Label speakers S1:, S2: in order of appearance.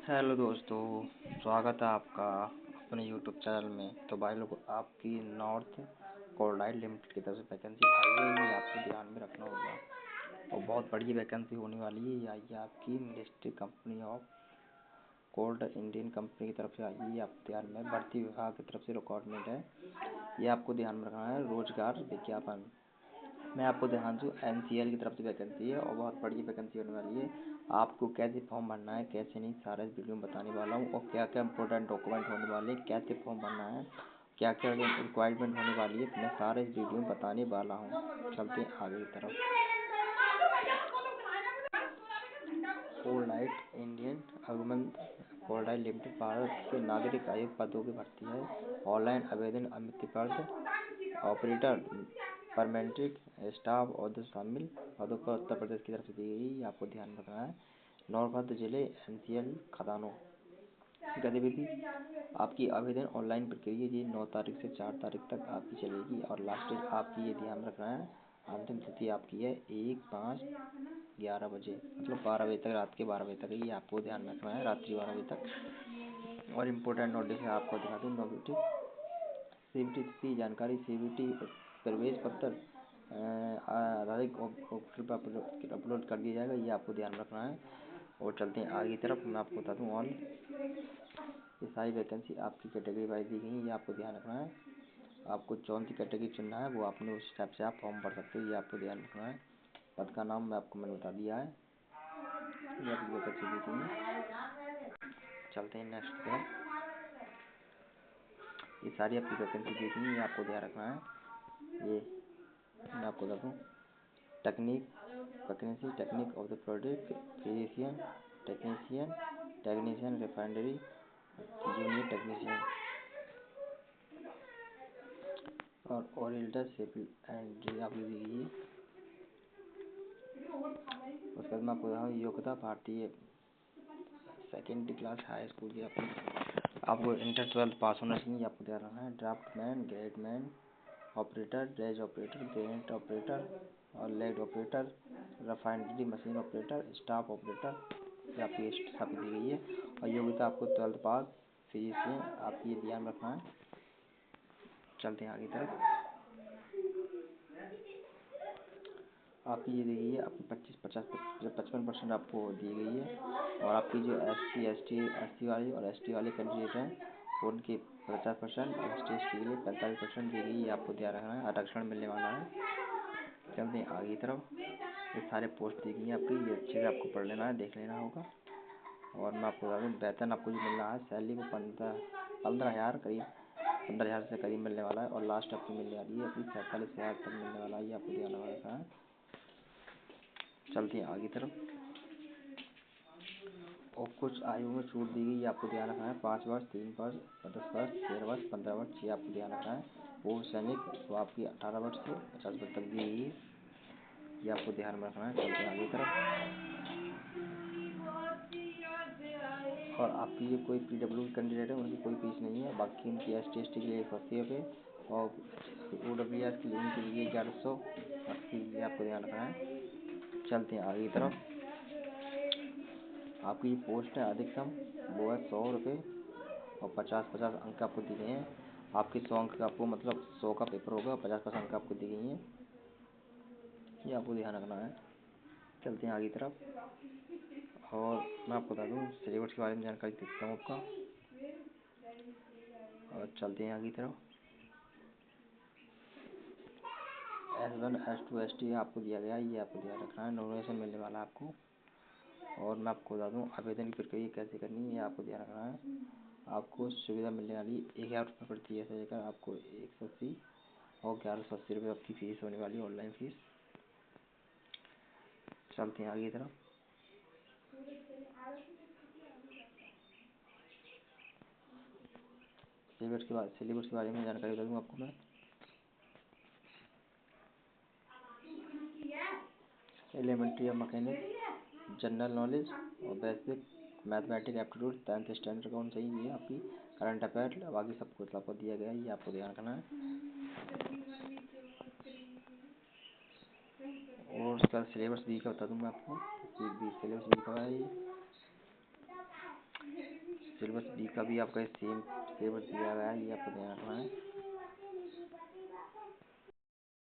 S1: Hello दोस्तों, स्वागत है आपका अपने यूट्यूब चैनल में। तो भाई लोग, आपकी नॉर्थ कोर्डाइट लिमिटेड की तरफ से वैकेंसी आई है, ये आपको ध्यान में रखना होगा। और बहुत बड़ी वैकेंसी होने वाली है। ये आई है आपकी ministry company of cold Indian company की तरफ से आई है। आप ध्यान में भर्ती विभाग की तरफ से रिक्वायरमेंट है, ये आपको ध्यान में रखना है। रोजगार विज्ञापन मैं आपको ध्यान दूँ, NCL की तरफ से वैकेंसी है और बहुत बड़ी वैकेंसी होने वाली है। आपको कैसे फॉर्म भरना है, कैसे नहीं, सारा इस वीडियो में बताने वाला हूँ। और क्या क्या इंपॉर्टेंट डॉक्यूमेंट होने वाले हैं, कैसे फॉर्म भरना है, क्या क्या रिक्वायरमेंट होने वाली है, मैं सारा इस वीडियो में बताने वाला हूँ। चलते हैं आगे की तरफ। कोल्डाइट इंडियन अग्रमंत कोल्डाइट लिमिटेड भारत के नागरिक आयोग पदों की भर्ती है। ऑनलाइन आवेदन अमितपर्द ऑपरेटर परमेट्रिक स्टाफ और शामिल पदों पर उत्तर प्रदेश की तरफ से दी गई, आपको ध्यान रखना है। नौरपत जिले NCL खदानों गतिविधि आपकी आवेदन ऑनलाइन प्रक्रिया ये 9 तारीख से 4 तारीख तक आपकी चलेगी। और लास्ट डेट आपकी ये ध्यान रखना है, अंतिम तिथि आपकी है 1/5/11 बजे, मतलब 12 बजे तक, रात के 12 बजे तक। ये आपको ध्यान रखना है, रात्रि 12 बजे तक। और इम्पोर्टेंट नोटिस है, आपको दिखा दूँ। नोटिस CVT की जानकारी, CVT प्रवेश पत्र आधारित अपलोड कर दिया जाएगा, ये आपको ध्यान रखना है। और चलते हैं आगे की तरफ। मैं आपको बता दूँ, ऑल ये सारी वैकेंसी आपकी कैटेगरी वाइज दी गई है, ये आपको ध्यान रखना है। आपको कौन सी कैटेगरी चुनना है वो आपने उस हिसाब से आप फॉर्म भर सकते हो, ये आपको ध्यान रखना है। पद का नाम मैंने बता दिया है, ये आपकी वैकेंसी दी गई है। चलते हैं नेक्स्ट पे। ये सारी आपकी वैकेंसी दी गई है, ये आपको ध्यान रखना है। ये मैं आपको बता दूँ, technique vacancy, technique of the product, physician technician refinery, junior technician और ओरिएंटल सिविल एंड आपकी दी गई है। उसके बाद मैं आपको बता दूँ, योग्यता भारतीय सेकेंडरी क्लास हाई स्कूल की आपको इंटर 12 पास होना चाहिए, आपको ध्यान रखना है। Draftsman, grademan operator, dredge operator, granite operator और lead operator, refinery machine operator, staff operator, ये आपकी स्थापित दी गई है। और योग्यता आपको 12 पास, फिजिशियन, आप ये ध्यान रखना है। चलते हैं आगे तरफ। आपकी ये दी गई है, आपकी 55% आपको दी गई है। और आपकी जो SC वाली और ST वाले कैंडिडेट हैं उनकी 50% और ST के लिए 45% दी गई है, आपको ध्यान रखना है। आरक्षण मिलने वाला है। चलते हैं आगे की तरफ। ये सारे पोस्ट दी गई हैं आपकी, ये अच्छे से आपको पढ़ लेना है, देख लेना होगा। और मैं आपको बता दूँ, वेतन आपको जो मिल रहा है, सैलरी को 15,000 करीब, 15,000 से करीब मिलने वाला है। और लास्ट आपकी मिलने वाली है अपनी 47,000 तक मिलने वाला है, ये आपको ध्यान रखना है। चलते हैं आगे तरफ। और कुछ आयु में छूट दी गई, ये आपको ध्यान रखना है। 5 वर्ष, 3 वर्ष, 10 वर्ष, 13 वर्ष, 15 वर्ष, ये आपको ध्यान रखना है। पूर्व सैनिक तो आपकी 18 वर्ष से 50 वर्ष तक दी गई है, ये आपको ध्यान में रखना है। चलते हैं आगे तरफ। और आपकी ये कोई PW कैंडिडेट है, उनकी कोई फीस नहीं है। बाकी उनकी ST के लिए 180 रुपये और OWS के लिए उनके लिए 1180, ये आपको ध्यान रखना है। चलते हैं आगे की तरफ। आपकी ये पोस्ट है अधिकतम वो है 100 रुपये और 50 अंक आपको दिए गए हैं। आपके 100 अंक का आपको, मतलब 100 का पेपर होगा, 50 अंक आपको दी गई हैं, ये आपको ध्यान रखना है। चलते हैं आगे की तरफ। और मैं आपको बता दूँ, सिलेबस के बारे में जानकारी देता हूँ आपका। और चलते हैं आगे की तरफ। S1 S2 ST आपको दिया गया है, ये आपको ध्यान रखना है। नॉमिनेशन मिलने वाला है आपको। और मैं आपको बता दूँ, आवेदन की प्रक्रिया कैसे करनी है, ये आपको ध्यान रखना है। आपको सुविधा मिलने वाली 1,000 रुपये प्रति ऐसे लेकर आपको 180 और 1180 रुपये आपकी फीस होने वाली है, ऑनलाइन फीस। चलते हैं आगे की तरफ। सिलेबस के बारे में जानकारी बता दूँ आपको मैं। Elementary of mechanic, general knowledge और basic mathematic aptitude 10th standard का होना चाहिए। ये आपकी करंट अफेयर, बाकी सब कुछ आपको दिया गया है, ये आपको ध्यान रखना है। और उसका सिलेबस भी का बता दूँ मैं आपको, सिलेबस भी का है। सिलेबस बी का भी आपका सेम सिलेबस दिया गया है, ये आपको ध्यान रखना है।